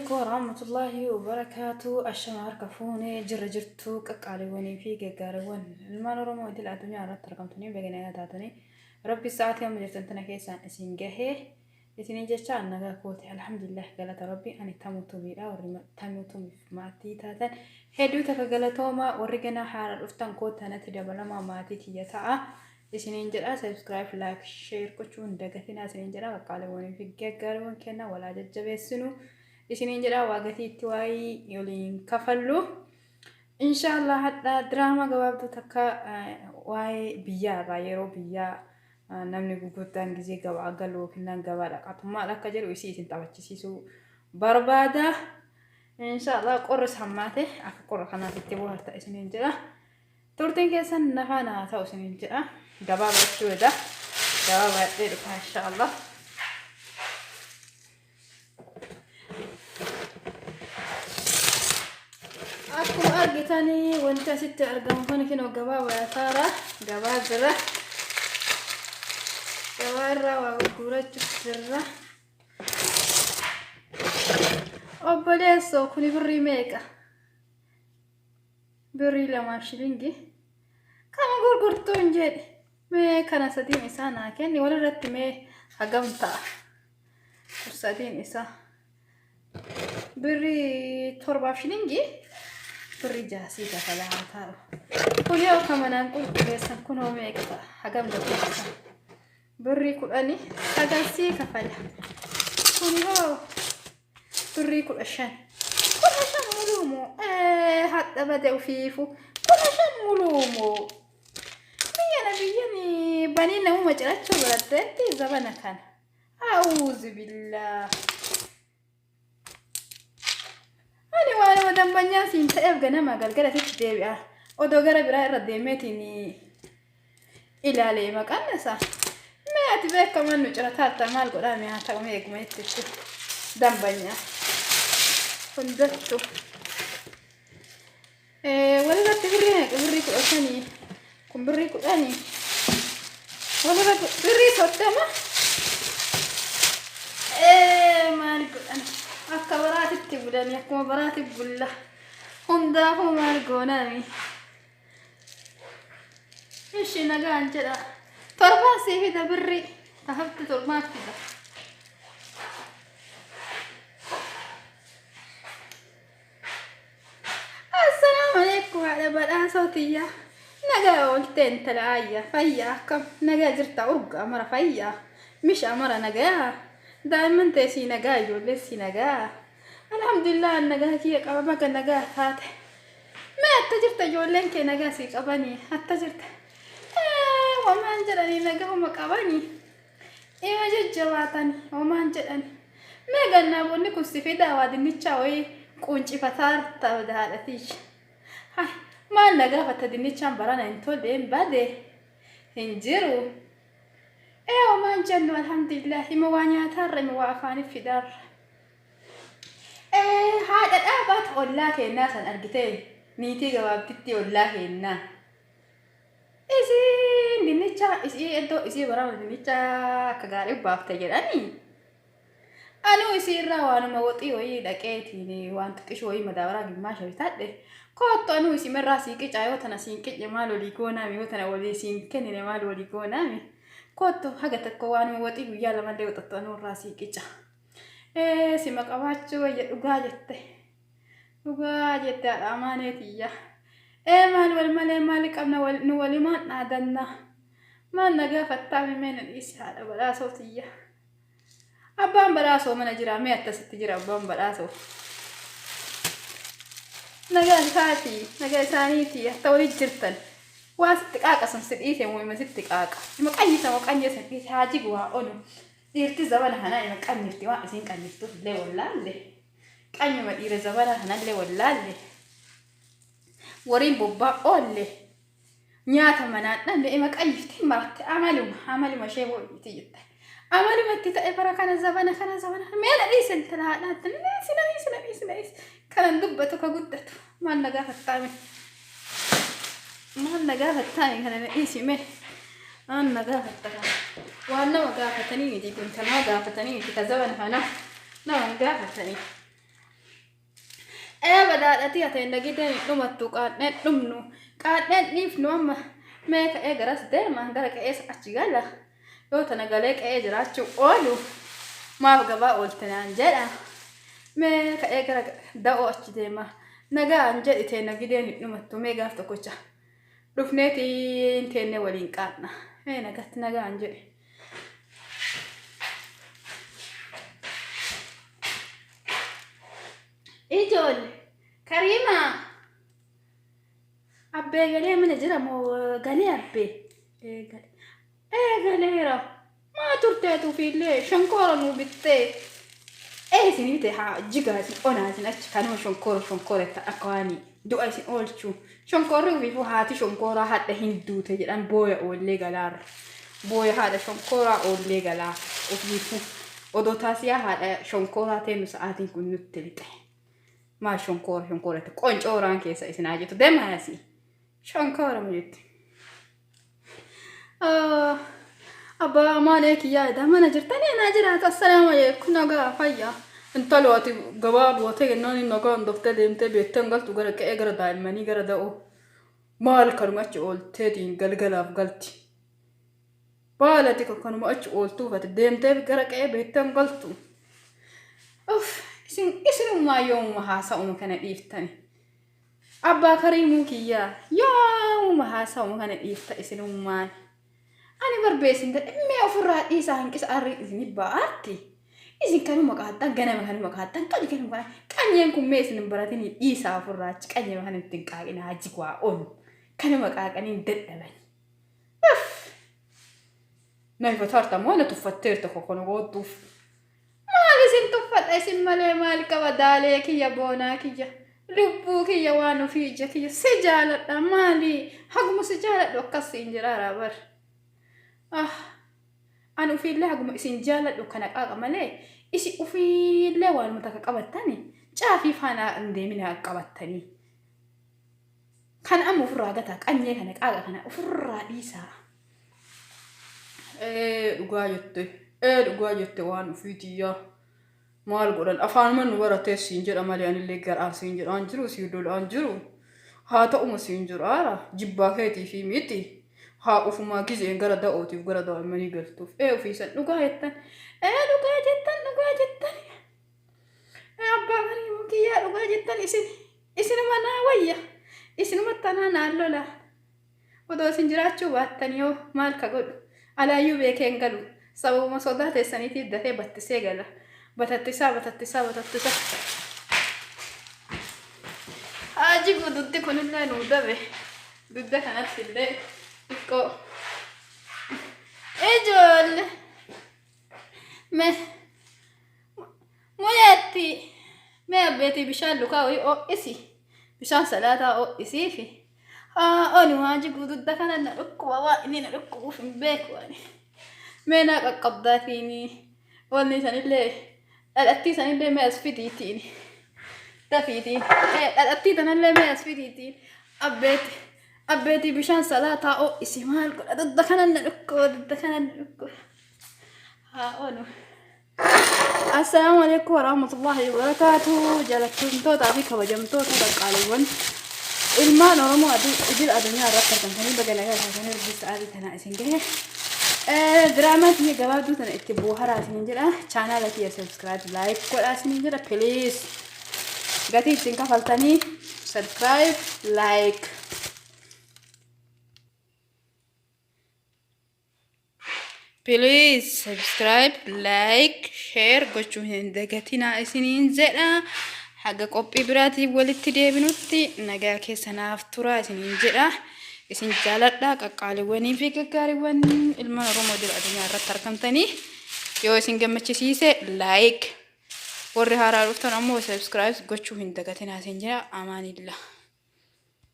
عليكم ورحمة الله وبركاته. الشمار كفوني جرجرتو كقالوني في جارون المال رمو دي الدنيا رات تركمتني بجنايات تاتني ربي ساعات يوم جرتنتنا كيسان اسينجه يتني جشان نجا كوتي الحمد لله قالت ربي أنا تموتو بيرا ورم تموتو ماتي تاتن هدو تفقلتو ما ورجنا حار رفتن كوت أنا تدبل ما ماتي تيجا إسنين جرا سبسكرايب لايك شير كوتشون دقتنا سنين جرا قالوني في جارون كنا ولا جبسنو إسنين جرا واقتي تواي يولين كفلو إن شاء الله حتى دراما جواب تكا واي بيا رايرو بيا namni gurgurtaan gizee gabaa galuu kennan gabaadha qatummaa akka jiru isii isin taphachisiisuu barbaada inshallah qorris hammaate akka qorra kanaaf itti boharta isiniin jedha turtiin keessan nafaan haa ta'u isiniin jedha gabaa bachuudha gabaa baadhee dhufa inshallah akkuma argitanii wanti asitti argamu kun kinoo gabaa baataara gabaa jira Kawarra wagura chukra. Obbolesso kuni birri meeqa? Birri lama shilingi. Kama gurgurtuun jedhe. Mee kana sadiin isaa naa kenni walirratti mee hagam ta'a? Sadiin isaa. Birri torbaaf shilingi. Birri jaasii kafalaa taa'u. Kuni yoo kamanaan qulqulleessan kunoo meeqa ta'a? Hagam gurgurtaa? بري كلاني هذا سي كفلا كله بري كل أشان ملومو حتى بدأوا فيفو كل أشان ملومو مية نبيني بنينا هم جرت شو بردتي زبنا كان أعوذ بالله أنا مدام بنياسي انت أبغى ما قال قالت تدبي أدو قرب رأي رديمتني إلى لي ما كان نسا ما أتبقى كمان نجرتها تمال قدامي هتقومي يقومي تشوف دمبنيا فندتو ولا تبرينك بريك أثني كم بريك أثني ولا بريك أثما ما نقول أنا أكبرات التبلان يكون برات البلة هم دافو ما نقولاني إيش نقال جدا ترباسي في دبري تهبت تربات كده السلام عليكم على بلا صوتية نجا قلتين تلاعية فيا كم نجا زرت أرجع مرة فيا مش مرة نجا دائما تسي نجا يولسي نجا الحمد لله النجا كي قبل ما كان نجا هات ما أتجرت يولين كي نجا سيك أباني أتجرت وما أنجلني نجاهم مكابني إيه جواتني وما أنجلني ما قلنا بني كوسفيدا وادني تشاوي كونشي فتار تبدا على تيش هاي ما نجا فتدني تشام برانا إنتول بين بعده هنجرو إيه وما أنجلنا الحمد لله موانيا ترى موافاني في دار إيه هذا الأبد والله الناس أرجتين نيتي جواب تتي والله الناس إذا دينيتشا إذا برا دينيتشا كغارب بافتجراني أنا يصير وأنا موتي وهي دكتي وأنت كشوي مدارا جماعة شبيتات كوت أنا يصير من راسي كجاي وتنا سينك جمال وليكونا مي وتنا ولي سينك جمال وليكونا مي كوت حاجة تكواني موتي ويا لما ده وتتنو راسي كجا سمك أبغى وجاجت أمانتي مالك أبنا نولي ما نادنا ما نجا فتامي من الإسحاق بلا صوتية أبان براسو من جرامي أتستجرا أبان براسو نجا فاتي نجا ثانيتي تولي جرتن واسطك أصلا سبئيتي مو ستك ما كأني سبئيت هاجي جوا أنو ديرت زمان هنا كأني ارتواء زين كأني ارتوه ليه ولا ليه كأني ما دير زمان هنا ليه ولا ليه ورين بوبا أولي نياتا منات نبي إمك أيفتي مرت عملوا شيء ويتيجت عملوا ما تيتا إبرة كان زبانة مين ليس أنت لا ليس كان دبتك قدت ما نجاح التامي كان ليس مه أنا نجاح التامي وأنا وجاح التاني دي كنت ما جاح التاني كذا زبانة هنا نعم جاح التاني badhaadhatii ati hin dhagideen dhumattu qaadheen dhumnu qaadheen dhiifnu amma mee ka'ee garas deema gara qe'ees achi gala yoo tana galee qe'ee jiraachuu oolu maaf gabaa ooltinaan jedha mee ka'ee gara da'oo achi deema nagaan jedhitee nagideen dhumattu mee gaaf tokkocha dhufneetiin teenne waliin qaadna mee nagatti nagaan jedhe ijoollee Karima abbee galee mana jira moo galee abbee galeera maa turteetu fiillee shonkoora nuu bittee isinite haa jigaasi onaasin achi kanuma shonkooretta akka waanii du'a isin oolchuu shonkoorri ufiifuu haati shonkooraa hadha hin duute jedhan booya oollee galaarra booya haadha shonkooraa oollee galaa ufiifuu odoo taasiyaa haadha shonkooraa teennu sa'aatiin kun nutti lixe maa shonkooretta qoncooraan keessa isinaa jettu demaasi shonkoora mujetti abba malee kiyyaa ida mana jirtanii naa jiraata assalaamu alaykum nagaa fayyaa intalo ati gabaa duwatee kennoon hin nagaan doftee deemtee beekteen galtu gara qe'ee gara daa'immanii gara da'oo maal kanuma achi oolteetiin galgalaaf galti baalati kanuma achi ooltuuf ati deemtee gara qe'ee beekteen galtu isinummaa yoomuma haasa'uma kana dhiiftani abbaa Karimuu kiyyaa yoomuma haasa'uma kana dhiifta isinummaan ani barbeesin mee ofirraa dhiisaa hanqisa arrii isini ba'aatti isin kanuma qaattan ganama kanuma qaattan kanuma qanyeen kun mee isin baratanii dhiisaa ofirraa achi qanyeen kana ittiin qaaqina haji waa on kanuma qaaqaniin dadhaban naifa tarta moo na tuffatteerta kokono gootuuf maal isin tuffadha isin malee maal qaba daalee kiyya boonaa kiyya lubbuu kiyya waan ofii ija kiyya si jaaladha maali haguma si jaaladhu akkasiin jiraara bar an ufiillee haguma isin jaaladhu kana qaaqa malee isi ufiillee waan mutaka qabattani caafii faanaa indeemina qabattanii kan amma ofirraa gataa qanyee kana qaaqa kana ofirraa dhiisaa dhugaa jette waan ufiitiyyaa maal godhan afaan man nu baratee siin jedha malee anillee garaan siin jedha an jiru sii dolaan jiru haa ta'uma siin jiru aara jibbaa keetii fi miti haa ufumaa gizeen gara da'ootiif gara daa'immanii galtuuf ofiisan dhugaa jettan abbaa Karimuu kiyyaa dhugaa jettan isinuma naa wayya isinuma tanaa naan lola odoo isin jiraachuu baattan yoo maal ka godhu alaayyuu beekeen galu sababuma sodaa teessaniitiif dafee battisee gala batattisaa haaji gududdi kunillee nuu dabe dudda kanatti illee xiqqoo ijoolle moyeetti mee abbeetii bishaan lukaa ho'i o'isi bishaan salaataa o'isii fi oni haaji gududda kana na dhukkuba waa inni na dhukkubuuf hin beeku ani mee naa qaqqabdaatiini wanni sanillee dhadhattii sanillee mee as fidiitiin dafiitiin dhadhattii tanallee mee as fidiitiin abbeetii bishaan salaataa o'isi maal godha dudda kana na dhukkuba haa onu assalaamu alaykum warahmatullahi wabarakaatuh jaalattumtootaa fi kabajamtoota baqqaaleewwan ilmaan Oromoo idil addunyaa irratti argamtanii baga nagaa taatanii rabbii sa'aatii tanaa isin gahe drama kiyya gabaabduu tana itti booharaa isinin jedha chaanaala kiyya subscribe like godhaa isinin jedha please gatii ittiin kafaltanii subscribe like please subscribe like share gochuu hin dagatinaa isinin jedha haga qophii biraatii walitti deebinutti nagaa keessanaaf turaa isinin jedha isin jaaladha qaqqaaliwwanii fi gaggaariiwwan ilmaan Oromoo dira addunyaa irratti argamtanii yoo isin gammachisiise like warri haaraa dhuftan ammoo subscribe gochuu hin dagatinaa isin jedha amaanillah